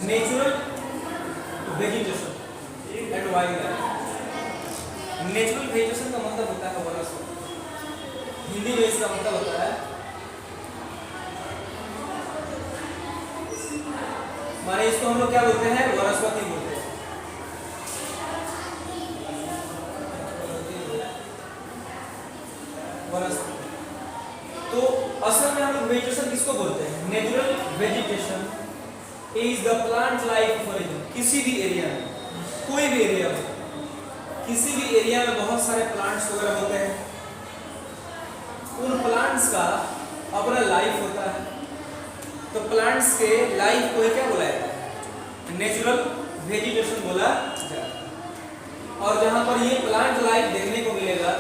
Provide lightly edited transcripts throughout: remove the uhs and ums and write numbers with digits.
Natural vegetation and wild life. Natural vegetation का मतलब होता है वनस्पति, हिंदी में इसका मतलब होता है माने इसको हम लोग क्या बोलते हैं, वनस्पति बोलते हैं। वनस्पति तो असल में हम लोग वेजिटेशन किसको बोलते हैं, natural vegetation is the plant life origin. किसी भी एरिया में, कोई भी एरिया में, किसी भी एरिया में बहुत सारे प्लांट्स वगैरह होते हैं, उन प्लांट्स का अपना लाइफ होता है। तो प्लांट्स के लाइफ को ही क्या बोला जाता है, नेचुरल वेजिटेशन बोला जाता है। और जहां पर ये प्लांट लाइफ देखने को मिलेगा,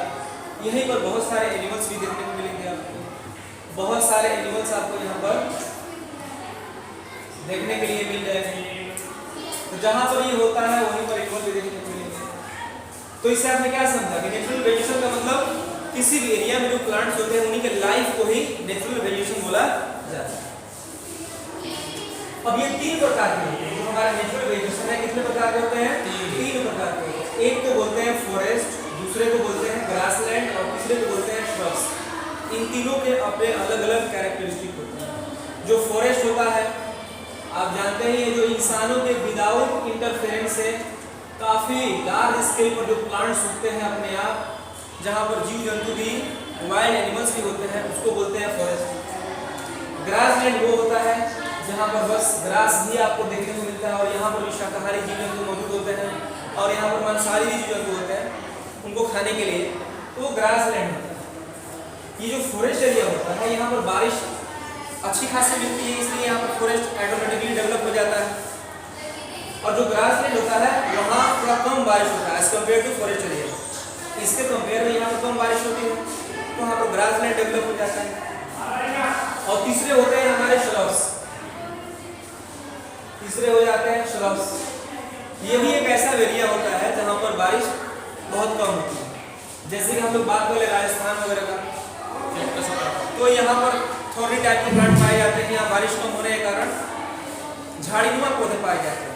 यहीं पर बहुत सारे एनिमल्स भी देखने को मिलेंगे आपको। बहुत सारे एनिमल्स आपको यहाँ पर देखने के लिए मिल जाएंगे। तो जहां पर ये होता है वहीं पर एनिमल भी देखने को मिलेंगे। तो इससे आपने क्या समझा कि नेचुरल वेजिटेशन का मतलब किसी भी एरिया में जो प्लांट्स होते हैं उन्हीं के लाइफ को ही नेचुरल वेजिटेशन बोला जाता है। अब ये तीन प्रकार के होते हैं जो हमारा नेचुरल वेजिटेशन है। कितने प्रकार के होते हैं, तीन प्रकार के होते हैं। एक को बोलते हैं फॉरेस्ट, दूसरे को बोलते हैं ग्रासलैंड और तीसरे को बोलते हैं श्रब्स। इन तीनों के अपने अलग अलग कैरेक्टरिस्टिक होते हैं। जो फॉरेस्ट होता है आप जानते ही हैं, जो इंसानों के विदाउट इंटरफेरेंस से काफी लार्ज स्केल पर जो प्लांट्स उगते हैं अपने आप, जहां पर जीव जंतु भी, वाइल्ड एनिमल्स भी होते हैं, उसको बोलते हैं फॉरेस्ट। ग्रासलैंड वो होता है जहां पर बस ग्रास भी आपको देखने को मिलता है और यहाँ पर भी शाकाहारी जीव जंतु मौजूद होते हैं और यहाँ पर मांसाहारी भी जीव जंतु होते हैं उनको खाने के लिए, तो वो ग्रासलैंड होता है। ये जो फॉरेस्ट एरिया होता है यहाँ पर बारिश अच्छी खासी मिलती है, इसलिए यहाँ पर फॉरेस्ट ऑटोमेटिकली डेवलप हो जाता है। और जो ग्रासलैंड होता है वहाँ थोड़ा कम बारिश होता है as compare to forest area. इसके कंपेयर में यहाँ पर कम बारिश होती है तो वहाँ पर ग्रासलैंड डेवलप हो जाता है। और तीसरे होते हैं हमारे श्रब्स। तीसरे हो जाते हैं श्रब्स। ये भी एक ऐसा एरिया होता है जहाँ पर बारिश बहुत कम होती है। जैसे कि हम लोग बात करें राजस्थान वगैरह का, तो यहाँ पर थोड़ी टाइप के प्लांट पाए जाते हैं। यहाँ बारिश कम होने के कारण झाड़ीनुमा पौधे पाए जाते हैं,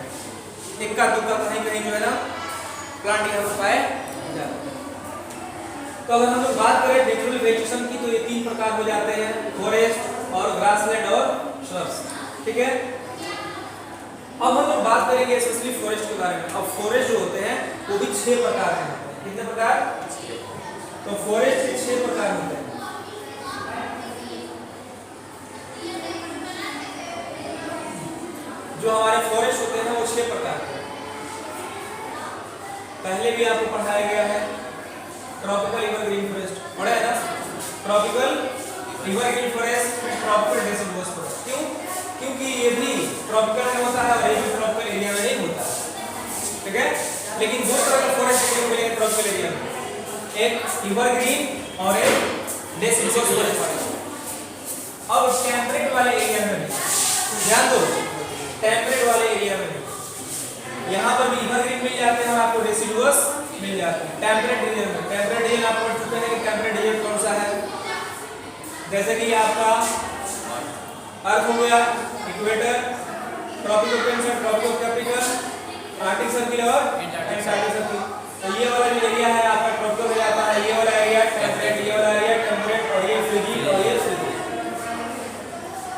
इक्का दुक्का कहीं कहीं जो है ना प्लांट यहाँ पर पाए जाते हैं। तो अगर हम लोग बात करें नेचुरल वेजिटेशन की, तो ये तीन प्रकार हो जाते हैं, फॉरेस्ट और ग्रासलैंड और श्रब्स। ठीक है, अब हम लोग बात करेंगे स्पेशली फॉरेस्ट के बारे में। अब फॉरेस्ट जो होते हैं वो भी 6 प्रकार के होते हैं। कितने प्रकार, तो फॉरेस्ट के 6 प्रकार होते हैं। जो हमारे फॉरेस्ट होते हैं वो 6 प्रकार के। पहले भी आपको पढ़ाया गया है, ट्रॉपिकल एवरग्रीन फॉरेस्ट पढ़ा है ना, tropical evergreen forest, tropical deciduous forest. क्यों, क्योंकि ये भी ट्रॉपिकल में होता है और ये भी ट्रॉपिकल एरिया में नहीं होता है। ठीक है, लेकिन दो तरह का फॉरेस्ट देखने को मिलेगा ट्रॉपिकल एरिया में, एक एवरग्रीन और एक डेसिडुअस फॉरेस्ट। अब टेम्परेट वाले एरिया में ध्यान दो, टेम्परेट वाले एरिया में यहाँ पर भी एवरग्रीन मिल जाते हैं और आपको डेसिडुअस मिल जाते हैं। टेम्परेट रीजन में, टेम्परेट रीजन आप पढ़ चुके हैं कि टेम्परेट रीजन कौन सा है, जैसे कि आपका अर्थ हो गया, equator, tropical cancer, tropical Capricorn, Arctic circle और एंटार्क्टिक सर्किल। तो ये वाला जो एरिया है आपका ट्रॉपिकल हो जाता है, ये वाला एरिया टेम्परेट, ये वाला एरिया टेम्परेट और ये फ्रिजिड और ये फ्रिजिड।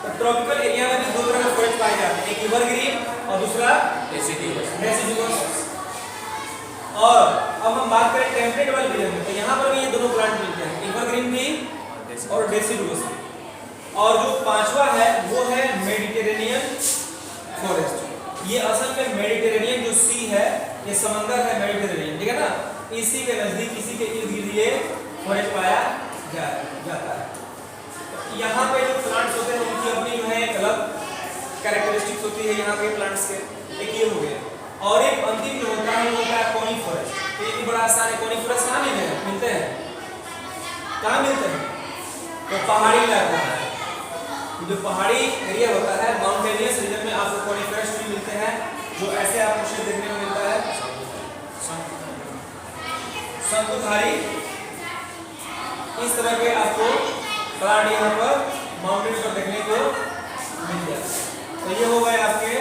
तो ट्रॉपिकल एरिया में भी दो तरह के फॉरेस्ट पाए जाते हैं, एक एवरग्रीन और दूसरा डेसिडुअस। और अब हम बात करें टेम्परेट वाले रीजन में, तो यहाँ पर भी ये दोनों प्लांट मिलते हैं, एवरग्रीन भी और डेसिडुअस भी। और जो पांचवा है वो है मेडिटेरेनियन फॉरेस्ट। ये असल में मेडिटेरेनियन जो सी है, ये समंदर है मेडिटेरेनियन, ठीक है ना, इसी के नजदीक, इसी के इर्द गिर्द ये फॉरेस्ट पाया जाता है। तो यहाँ पे जो प्लांट्स होते हैं उनकी अपनी जो है एक अलग कैरेक्टरिस्टिक्स होती है यहाँ के प्लांट्स के, एक ये हो गया। और एक अंतिम जो होता है वो होता है कोनिफरस। तो ये भी बड़ा आसान है, कोनिफरस कहाँ मिलते हैं, कहाँ मिलते हैं, तो पहाड़ी इलाका है, जो पहाड़ी एरिया होता है, माउंटेनियस रीजन में आपको कोनिफरस ट्री मिलते हैं, जो ऐसे आपको शेप देखने को मिलता है, शंकुधारी, इस तरह के आपको प्लांट यहाँ पर माउंटेन पर देखने को मिल जाता है। तो ये हो गए आपके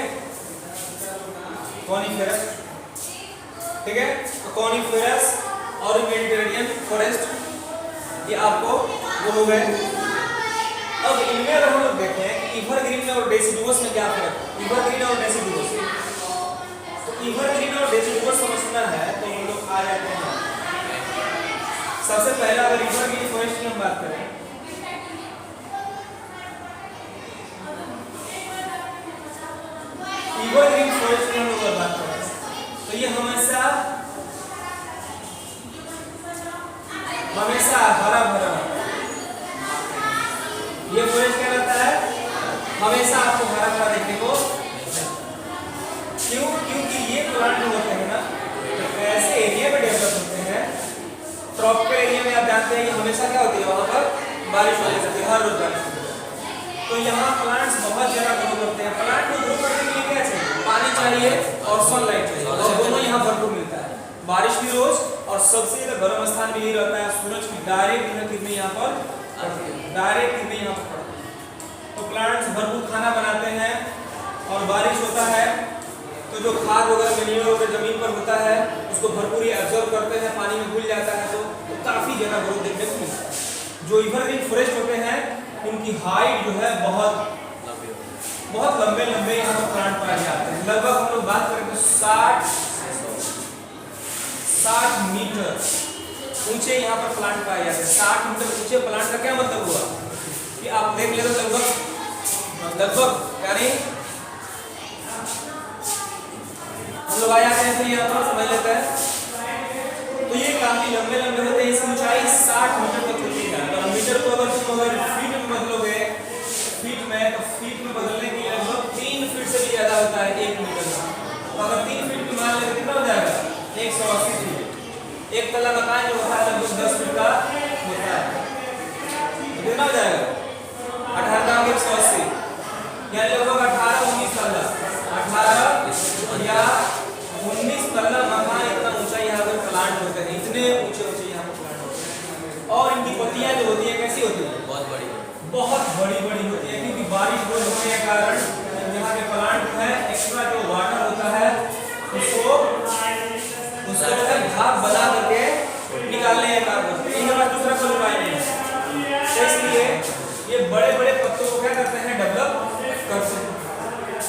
कॉनिफेरस, ठीक है। तो कॉनिफेरस और मेडिटेरेनियन फॉरेस्ट ये आपको वो हो गए। अब इनमें अगर हम लोग देखें कि इवरग्रीन और डेसिडुअस में क्या फर्क है, इवरग्रीन और डेसिडुअस, तो इवरग्रीन और डेसिडुअस समझना है तो हम लोग आ जाते हैं। सबसे पहला अगर इवरग्रीन फॉरेस्ट की हम बात करें, इवरग्रीन फॉरेस्ट की हम लोग बात करें तो ये हमेशा हरा भरा, ये फॉरेस्ट क्या रहता है, हमेशा आपको हरा भरा देखने को। क्यों? क्योंकि ये प्लांट जो होते हैं ना तो ऐसे एरिया में डेवलप होते हैं। ट्रॉपिकल एरिया में आप जानते हैं कि हमेशा क्या होती है, वहाँ पर बारिश हो जाती है, हर रोज बारिश होती है। तो यहाँ प्लांट्स बहुत ज़्यादा ग्रो करते हैं। प्लांट को ग्रो करने के लिए क्या चाहिए, पानी चाहिए और सनलाइट चाहिए, और दोनों यहाँ भरपूर मिलता है। बारिश भी रोज, और सबसे ज़्यादा गर्म स्थान भी यही रहता है, सूरज की डायरेक्ट किरणें यहाँ पर पड़ती है, डायरेक्ट किरणें यहाँ पर पड़ती है। तो प्लांट्स भरपूर खाना बनाते हैं, और बारिश होता है तो जो खाद वगैरह मैन्योर वगैरह जमीन पर होता है उसको भरपूर एब्जॉर्ब करते हैं, पानी में घुल जाता है, तो काफ़ी ज़्यादा ग्रोथ देखने को मिलता है। जो इवरग्रीन फॉरेस्ट होते हैं उनकी हाइट जो है बहुत लंबे लंबे यहाँ पर प्लांट पाए जाते हैं। लगभग हम लोग बात करें तो 60 मीटर ऊंचे यहाँ पर प्लांट पाए जाते हैं। 60 मीटर ऊंचे प्लांट का क्या मतलब हुआ कि आप देख ले तो लगभग यानी हम लोग आ जाते हैं, फिर यहाँ पर समझ लेते हैं। तो ये काफी लंबे लंबे होते हैं, इसकी ऊंचाई 60 मीटर तक होती है। और मीटर को अगर तुम फीट में बदलोगे, फीट में बदलने के लिए लगभग 3 फीट से भी ज्यादा होता है 1 मीटर का। तो अगर 3 फीट की मान लेते कितना हो जाएगा, 180 फीट। एक तल्ला मकान जो होता है लगभग 10 फीट का होता है, तो कितना हो जाएगा 18 का 180, यानी लगभग 18-19 तल्ला, 18 या 19 तल्ला मकान इतना ऊंचा यहाँ पर प्लांट होते हैं। इतने ऊंचे ऊंचे यहाँ पर प्लांट होते हैं। और इनकी पत्तियां जो होती है कैसी होती है, बहुत बड़ी बड़ी होती है, क्योंकि बारिश रोज होने के कारण यहाँ के प्लांट है एक्स्ट्रा जो वाटर होता है उसको भाग बना करके निकालने का काम करते हैं। इनके पास दूसरा कोई उपाय नहीं है, तो इसलिए ये बड़े बड़े पत्तों को क्या करते हैं, डेवलप करते हैं।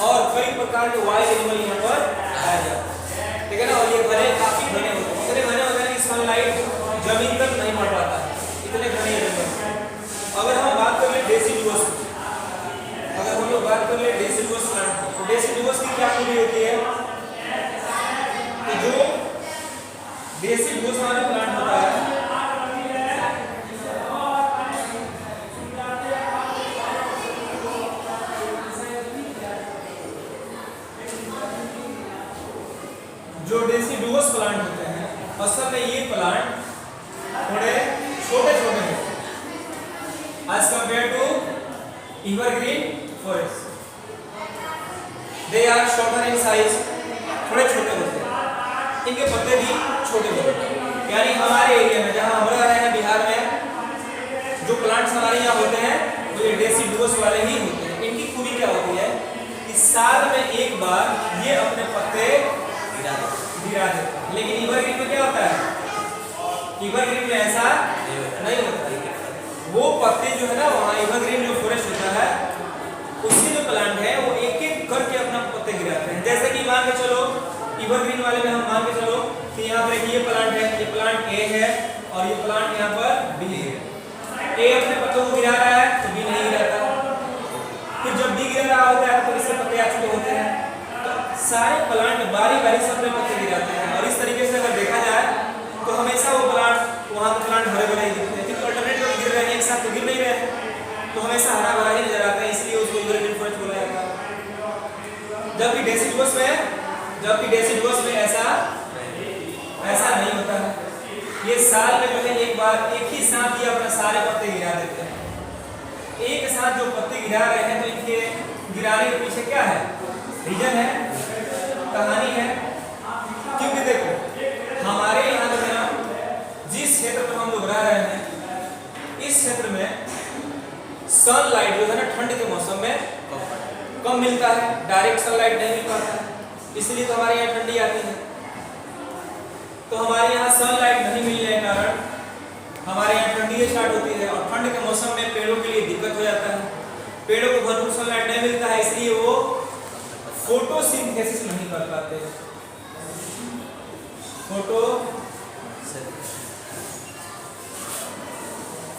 और कई प्रकार के वाइल्ड एनिमल यहाँ पर आया जाता है, ठीक है ना। और ये घने काफी घने होते हैं, इतने घने होते हैं कि सनलाइट जमीन तक नहीं पड़ पाता है, इतने घने होते हैं। अगर हम बात कर ले डेसिडुअस, अगर हम लोग बात कर ले डेसिडुअस प्लांट, तो डेसिडुअस की क्या खूबी होती है, तो जो डेसिडुअस वाला प्लांट होता है जो डेसिडुअस प्लांट होते हैं, असल में ये प्लांट थोड़े छोटे छोटे हैं as compared to evergreen forest. They are shorter in size, थोड़े छोटे होते हैं, इनके पत्ते भी छोटे होते हैं। यानी हमारे एरिया में जहाँ हम रह रहे हैं बिहार में, जो प्लांट्स हमारे यहाँ होते हैं वो ये डेसिडुअस वाले ही होते हैं। इनकी खूबी क्या होती है कि साल में एक बार ये अपने पत्ते गिरा देते हैं। लेकिन इवरग्रीन में क्या होता है, इवरग्रीन में ऐसा नहीं होता है। वो पत्ते जो है ना, वहाँ इवरग्रीन जो फॉरेस्ट होता है उसके जो प्लांट है वो एक एक करके अपना पत्ते गिराते हैं। जैसे कि मान के चलो इवरग्रीन वाले में हम मान के चलो कि यहाँ पर ये प्लांट है, ये प्लांट ए है और ये प्लांट यहाँ पर बी है। ए अपने पत्तों को गिरा रहा है तो बी नहीं गिराता, फिर जब बी गिरा रहा होता है तो इसके पत्ते आ चुके होते हैं। तो सारे प्लांट बारी बारी से अपने पत्ते गिराते हैं, और इस तरीके से अगर देखा जाए तो हमेशा वो प्लांट, वहाँ के प्लांट हरे भरे ही दिखते हैं, क्योंकि अल्टरनेट गिर रहे हैं, एक साथ तो गिर नहीं रहे, तो हमेशा हरा भरा ही नजर आता है, इसलिए उसको इवरग्रीन फॉरेस्ट बोला जाता है। जबकि डेसिडुअस में ऐसा नहीं होता है। ये साल में जो है एक बार एक ही साथ ये अपने सारे पत्ते गिरा देते हैं। एक साथ जो पत्ते गिरा रहे हैं तो इनके गिराने के पीछे क्या है, रीजन है, कहानी है। क्योंकि देखो हमारे यहाँ जो है ना, जिस क्षेत्र में हम लोग रह रहे हैं इस क्षेत्र में सनलाइट जो है ना ठंड के मौसम में कम मिलता है, डायरेक्ट सनलाइट नहीं मिल पाता है। इसलिए तो हमारे यहाँ ठंडी आती है। तो हमारे यहाँ सनलाइट नहीं मिलने के कारण हमारे यहाँ ठंडी स्टार्ट होती है और ठंड के मौसम में पेड़ों के लिए दिक्कत हो जाता है। पेड़ों को भरपूर सनलाइट नहीं मिलता है, इसलिए वो फोटोसिंथेसिस नहीं कर पाते।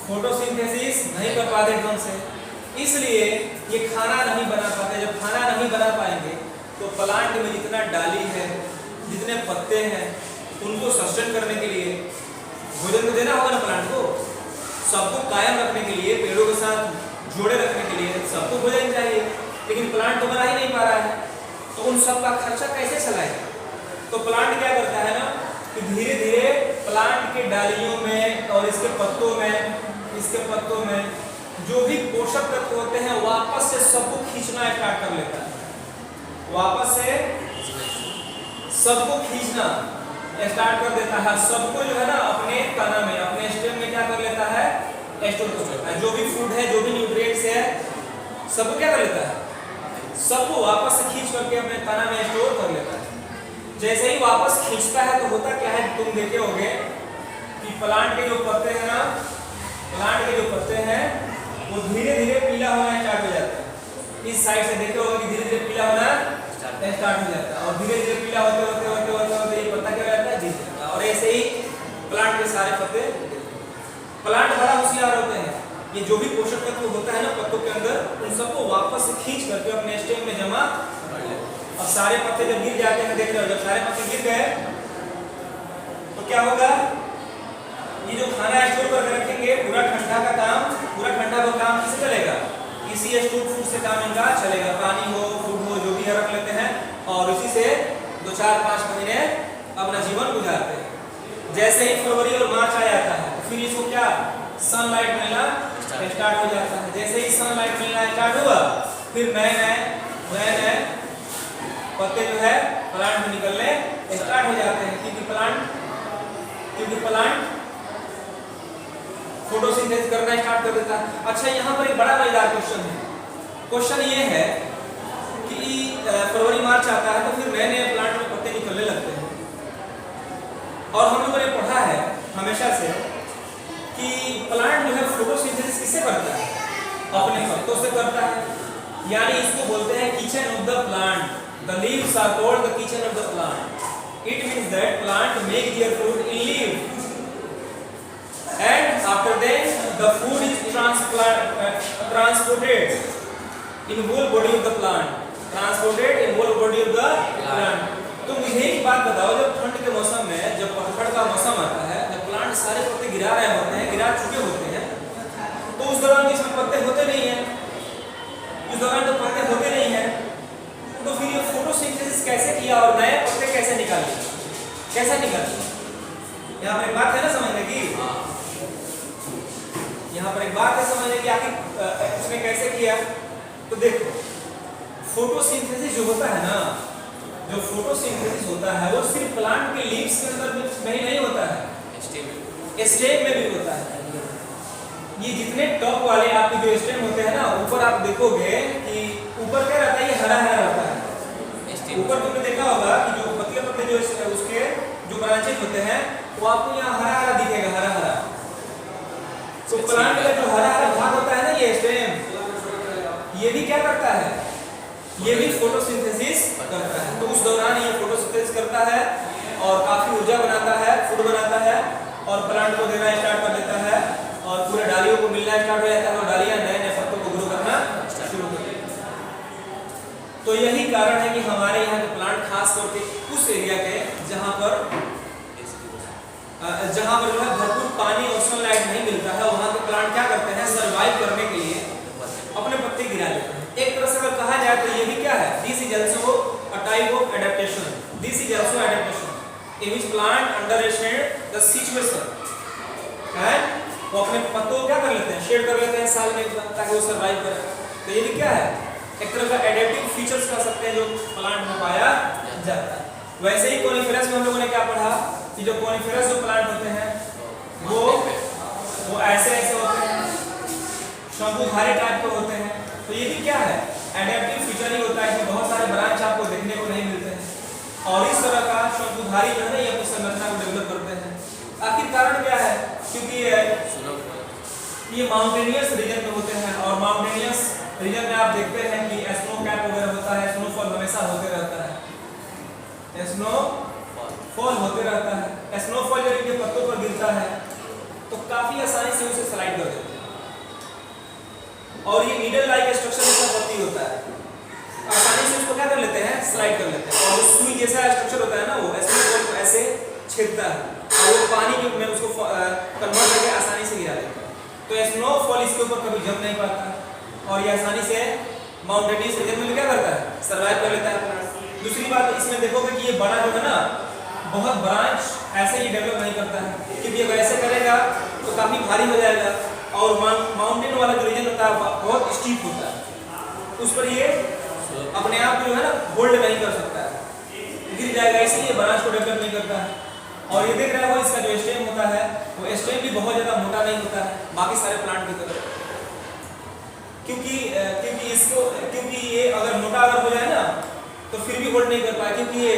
फोटोसिंथेसिस नहीं कर पाते ढंग से, इसलिए ये खाना नहीं बना पाते। जब खाना नहीं बना पाएंगे तो प्लांट में जितना डाली है, जितने पत्ते हैं, उनको सस्टेन करने के लिए भोजन तो देना होगा ना प्लांट को। सबको कायम रखने के लिए, पेड़ों के साथ जोड़े रखने के लिए सबको भोजन चाहिए, लेकिन प्लांट तो बना ही नहीं पा रहा है, तो उन सब का खर्चा कैसे चलाएगा? तो प्लांट क्या करता है ना कि धीरे धीरे प्लांट के डालियों में और इसके पत्तों में जो भी पोषक तत्व होते हैं वापस से सबको खींचना स्टार्ट कर लेता है। वापस से सबको खींचना स्टार्ट कर देता है। सबको जो है ना अपने तना में, अपने स्टेम में क्या कर लेता है? स्टोर कर लेता है। जो भी फूड है, जो भी न्यूट्रिएंट्स है, सबको क्या कर लेता है? सबको वापस से खींच करके अपने तना में स्टोर कर लेता है। जैसे ही वापस खींचता है तो होता क्या है, तुम देखे होगे कि प्लांट के जो पत्ते हैं ना, प्लांट के जो पत्ते हैं वो धीरे धीरे पीला होना स्टार्ट हो जाता है। इस साइड से देखे होगे कि धीरे धीरे पीला होना स्टार्ट हो जाता है और धीरे धीरे पीला होते होते होते होते होते ये पत्ता क्या रहता है? गिर जाता है। और ऐसे ही प्लांट के सारे पत्ते, प्लांट बड़ा होशियार होते हैं। ये जो भी पोषक तत्व होता है ना पत्तों के अंदर, उन सबको वापस से खींच करके अपने स्टेम में जमा कर लेते हैं। और सारे पत्ते जब गिर जाते हैं, देख रहे हो, जब सारे पत्ते गिर गए तो क्या होगा? ये जो खाना स्टोर करके रखेंगे, पूरा ठंडा का काम किससे चलेगा? इसी स्टोर फूड से काम इनका चलेगा। पानी हो, फूड हो, जो भी रख लेते हैं और इसी से 2-4-5 महीने अपना जीवन गुजारते हैं। जैसे ही फरवरी और मार्च आ जाता है तो फिर इसको क्या? सनलाइट मिलना स्टार्ट हो जाता है। जैसे ही सनलाइट मिलना स्टार्ट हुआ, फिर नए पत्ते जो है प्लांट में निकलने स्टार्ट हो जाते हैं, क्योंकि प्लांट फोटोसिंथेसिस करना स्टार्ट कर देता है। अच्छा, यहाँ पर एक बड़ा मजेदार क्वेश्चन है। क्वेश्चन ये है कि फरवरी मार्च आता है तो फिर नए प्लांट में पत्ते निकलने लगते हैं और हम लोगों ने पढ़ा है हमेशा से कि प्लांट जो है फोटोसिंथेसिस किससे करता है? अपने पत्तों से करता है। यानी इसको बोलते हैं kitchen of the plant. The leaves are called the kitchen of the plant. It means that plant make their food in leaf, and after that the food is transported in whole body of the plant. तो मुझे एक बात बताओ, जब ठंड के मौसम में, जब पतझड़ का मौसम आता है, जब प्लांट सारे पत्ते गिरा रहे होते हैं, गिरा चुके होते हैं, तो उस दौरान इसमें पत्ते होते नहीं हैं। उस दौरान तो पत्ते होते नहीं हैं, तो फिर ये फोटोसिंथेसिस कैसे किया और नए पत्ते कैसे निकाले? यहाँ पर एक बात है ना समझने की। यहाँ पर एक बात है समझने की, आखिर उसने कैसे किया? तो देखो, फोटोसिंथेसिस जो होता है ना, जो फोटोसिंथेसिस होता है वो सिर्फ प्लांट के लीव्स के अंदर में नहीं होता है, स्टेम में भी होता है। ये जितने टॉप वाले आपके जो स्टेम होते हैं ना, ऊपर आप देखोगे कि ऊपर क्या रहता है? ये हरा हरा रहता है। ऊपर तुमने देखा होगा कि जो पतले पतले जो उसके जो ब्रांचेस होते हैं वो आपको यहाँ हरा हरा दिखेगा, हरा हरा। तो प्लांट का जो हरा हरा भाग होता है ना, ये स्टेम, ये भी क्या करता है? ये भी फोटोसिंथेसिस करता है। तो उस दौरान ये फोटोसिंथेसिस करता है और काफी ऊर्जा बनाता है, फूड बनाता है और प्लांट को देना स्टार्ट कर देता है और पूरे डालियों को मिलना स्टार्ट हो जाता है और डालियां नए नए पत्तों को ग्रो करना शुरू कर देती है। तो यही कारण है कि हमारे यहाँ के प्लांट खास करके उस एरिया के जहाँ पर जो है भरपूर पानी और सनलाइट नहीं मिलता है, वहाँ के प्लांट क्या करते हैं? सर्वाइव करने के लिए अपने पत्ते गिरा लेते हैं। एक तरह से अगर कहा जाए तो ये भी क्या है? This is also a type of adaptation. This is also adaptation in which plant understand the situation and वो अपने पत्तों को क्या कर लेते हैं? शेड कर लेते हैं साल में एक बार, ताकि वो सर्वाइव करे। तो ये भी क्या है? एक तरह का एडेप्टिव फीचर्स कह सकते हैं जो प्लांट में पाया जाता है। वैसे ही कोनिफेरस में हम लोगों ने क्या पढ़ा कि जो कोनिफेरस जो प्लांट होते हैं वो ऐसे होते हैं, शंकुधारी टाइप के होते हैं। तो ये भी क्या है? एडेप्टिव फीचर ही होता है। इसमें बहुत सारे ब्रांच आपको देखने को नहीं मिलते हैं। और इस तरह का शंकुधारी जो है ना ये अपनी संरचना को डेवलप करते हैं। आखिर कारण क्या है? क्योंकि ये माउंटेनियस रीजन में होते हैं और माउंटेनियस रीजन में आप देखते हैं कि स्नो कैप वगैरह होता है, स्नोफॉल हमेशा होते रहता है, स्नोफॉल होते रहता है। स्नोफॉल जब इनके पत्तों पर गिरता है तो काफी आसानी से उसे स्लाइड कर देते हैं और ये नीडल लाइक स्ट्रक्चर जैसा पत्ती होता है, आसानी से उसको क्या कर लेते हैं, स्लाइड कर लेते हैं। और जो सुई जैसा स्ट्रक्चर होता है ना वो स्नोफॉल को ऐसे छेदता है और वो पानी में उसको कन्वर्ट करके आसानी से गिरा देता है। तो स्नोफॉल इसके ऊपर कभी जम नहीं पाता और ये आसानी से माउंटेनियस रीजन में क्या करता है, सर्वाइव कर लेता है। दूसरी बात इसमें देखोगे कि ये बड़ा जो है ना बहुत ब्रांच ऐसे ही डेवलप नहीं करता है, क्योंकि अगर ऐसे करेगा तो काफी भारी हो जाएगा और माउंटेन वाला जो रीजन होता है बहुत स्टीप होता है, उस पर ये अपने आप को जो है ना होल्ड नहीं कर सकता है, गिर जाएगा, इसलिए ब्रांच को डेवलप नहीं करता है। और ये देख रहे हो इसका जो स्टेम होता है वो स्टेम भी बहुत ज्यादा मोटा नहीं होता है बाकी सारे प्लांट की तरह, क्योंकि ये अगर मोटा अगर हो जाए ना तो फिर भी होल्ड नहीं कर पाए, क्योंकि ये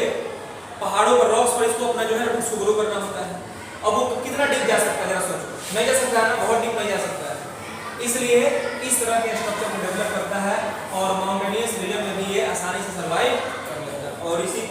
पहाड़ों पर रॉक्स पर इसको अपना जो है उसको ग्रो करना होता है। अब वो कितना डीप जा सकता है, जरा सोचो, नहीं जा सकता है ना, बहुत डीप नहीं जा सकता है, इसलिए इस तरह के स्ट्रक्चर को डेवलप करता है और माउंटेनियस रीजन में भी ये आसानी से सर्वाइव कर लेता है। और इसी